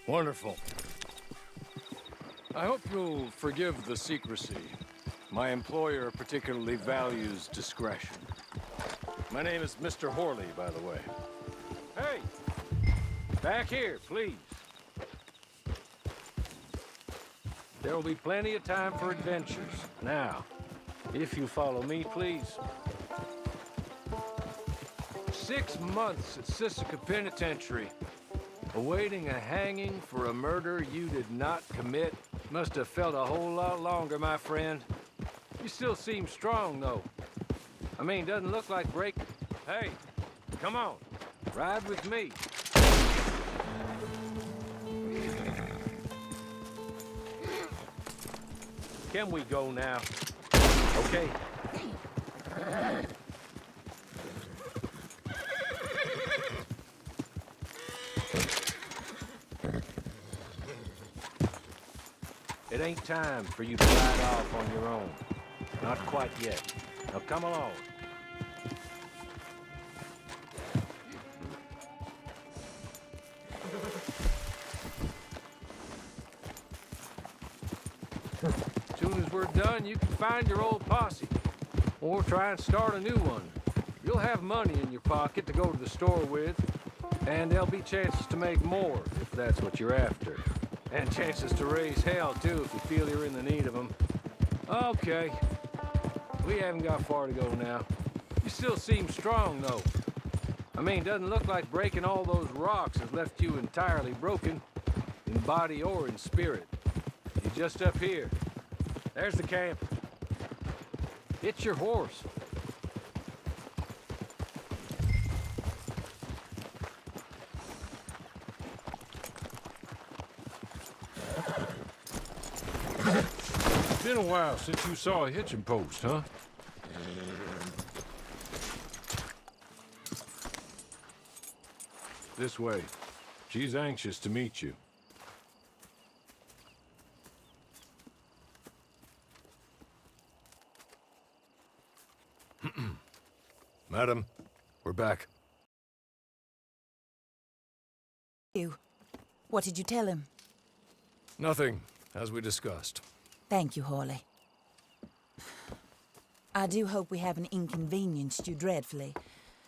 Wonderful. I hope you'll forgive the secrecy. My employer particularly values discretion. My name is Mr. Horley, by the way. Hey! Back here, please. There will be plenty of time for adventures. Now, if you follow me, please. 6 months at Sisika Penitentiary, awaiting a hanging for a murder you did not commit. Must have felt a whole lot longer, my friend. You still seem strong, though. I mean, doesn't look like break... Hey, come on. Ride with me. Can we go now? Okay. It ain't time for you to ride off on your own. Not quite yet. Now come along. As soon as we're done, you can find your old posse. Or try and start a new one. You'll have money in your pocket to go to the store with. And there'll be chances to make more, if that's what you're after. And chances to raise hell, too, if you feel you're in the need of them. Okay. We haven't got far to go now. You still seem strong, though. I mean, doesn't look like breaking all those rocks has left you entirely broken, in body or in spirit. You're just up here. There's the camp. It's your horse. It's been a while since you saw a hitching post, huh? This way. She's anxious to meet you. Madam, we're back. What did you tell him? Nothing, as we discussed. Thank you, Horley. I do hope we haven't inconvenienced you dreadfully.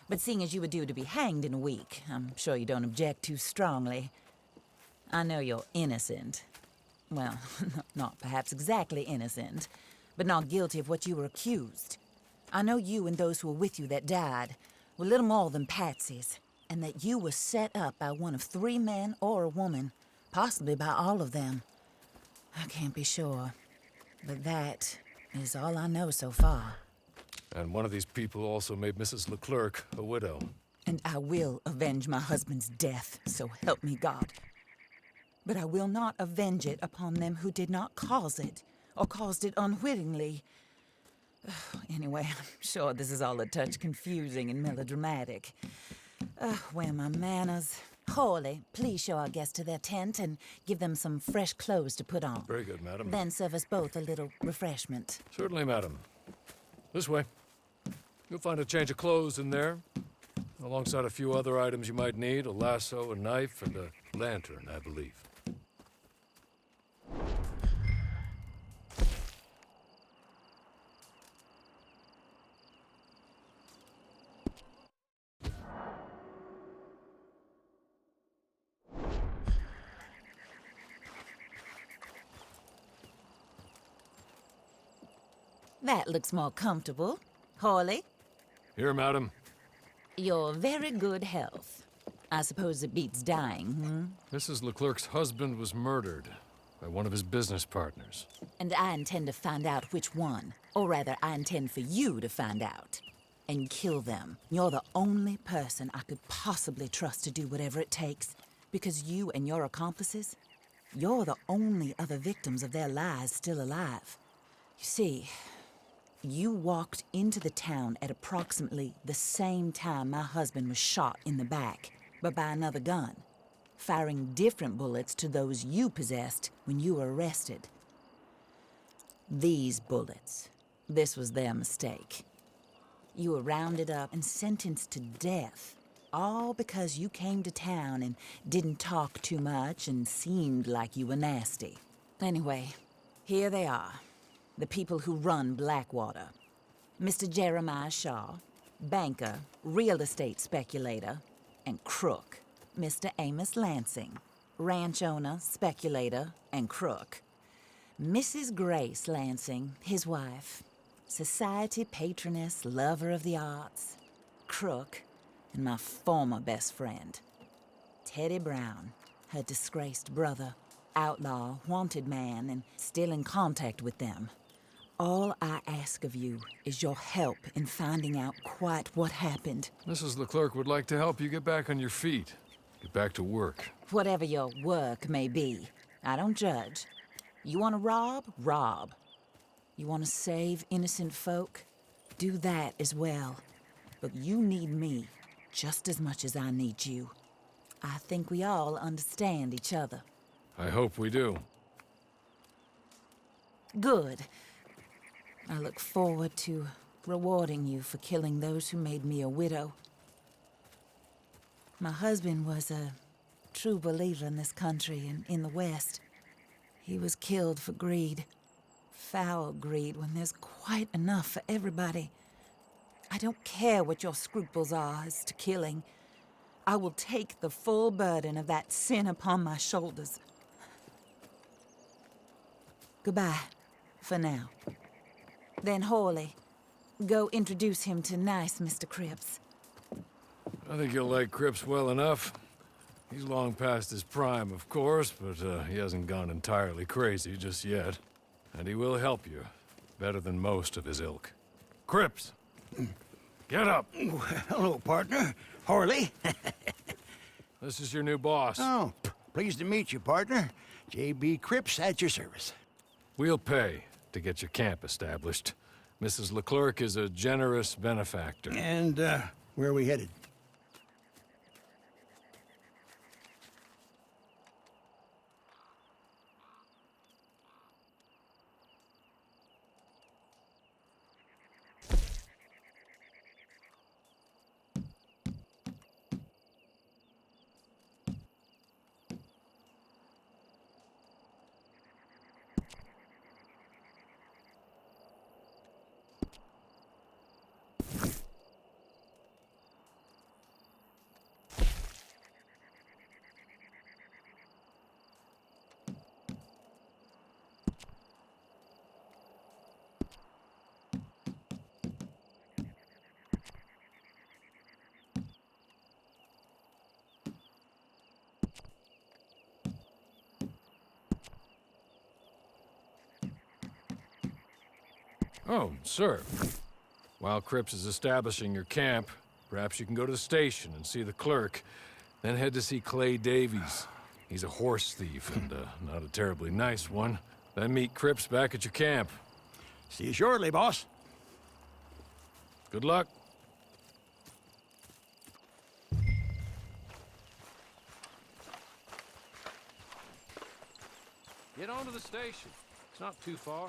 But seeing as you were due to be hanged in a week, I'm sure you don't object too strongly. I know you're innocent. Well, not perhaps exactly innocent, but not guilty of what you were accused. I know you and those who were with you that died were little more than patsies, and that you were set up by one of 3 men or a woman, possibly by all of them. I can't be sure, but that is all I know so far. And one of these people also made Mrs. Leclerc a widow. And I will avenge my husband's death, so help me God. But I will not avenge it upon them who did not cause it, or caused it unwittingly. Anyway, I'm sure this is all a touch confusing and melodramatic. Where are my manners? Horley, please show our guests to their tent and give them some fresh clothes to put on. Very good, madam. Then serve us both a little refreshment. Certainly, madam. This way. You'll find a change of clothes in there, alongside a few other items you might need, a lasso, a knife, and a lantern, I believe. That looks more comfortable. Horley? Here, madam. Your very good health. I suppose it beats dying, Mrs. Leclerc's husband was murdered by one of his business partners. And I intend to find out which one. Or rather, I intend for you to find out. And kill them. You're the only person I could possibly trust to do whatever it takes. Because you and your accomplices, you're the only other victims of their lies still alive. You see, you walked into the town at approximately the same time my husband was shot in the back, but by another gun, firing different bullets to those you possessed when you were arrested. These bullets, this was their mistake. You were rounded up and sentenced to death All because you came to town and didn't talk too much and seemed like you were nasty. Anyway, here they are. The people who run Blackwater. Mr. Jeremiah Shaw, banker, real estate speculator, and crook. Mr. Amos Lansing, ranch owner, speculator, and crook. Mrs. Grace Lansing, his wife, society patroness, lover of the arts, crook, and my former best friend. Teddy Brown, her disgraced brother, outlaw, wanted man, and still in contact with them. All I ask of you is your help in finding out quite what happened. Mrs. Leclerc would like to help you get back on your feet. Get back to work. Whatever your work may be, I don't judge. You want to rob? Rob. You want to save innocent folk? Do that as well. But you need me just as much as I need you. I think we all understand each other. I hope we do. Good. I look forward to rewarding you for killing those who made me a widow. My husband was a true believer in this country and in the West. He was killed for greed. Foul greed when there's quite enough for everybody. I don't care what your scruples are as to killing. I will take the full burden of that sin upon my shoulders. Goodbye, for now. Then Hawley, go introduce him to nice Mr. Cripps. I think you'll like Cripps well enough. He's long past his prime, of course, but he hasn't gone entirely crazy just yet. And he will help you, better than most of his ilk. Cripps! Get up! Hello, partner. Harley. This is your new boss. Oh, pleased to meet you, partner. J.B. Cripps at your service. We'll pay to get your camp established. Mrs. Leclerc is a generous benefactor. And, where are we headed? Oh, sir. While Cripps is establishing your camp, perhaps you can go to the station and see the clerk, then head to see Clay Davies. He's a horse thief, and not a terribly nice one. Then meet Cripps back at your camp. See you shortly, boss. Good luck. Get on to the station. It's not too far.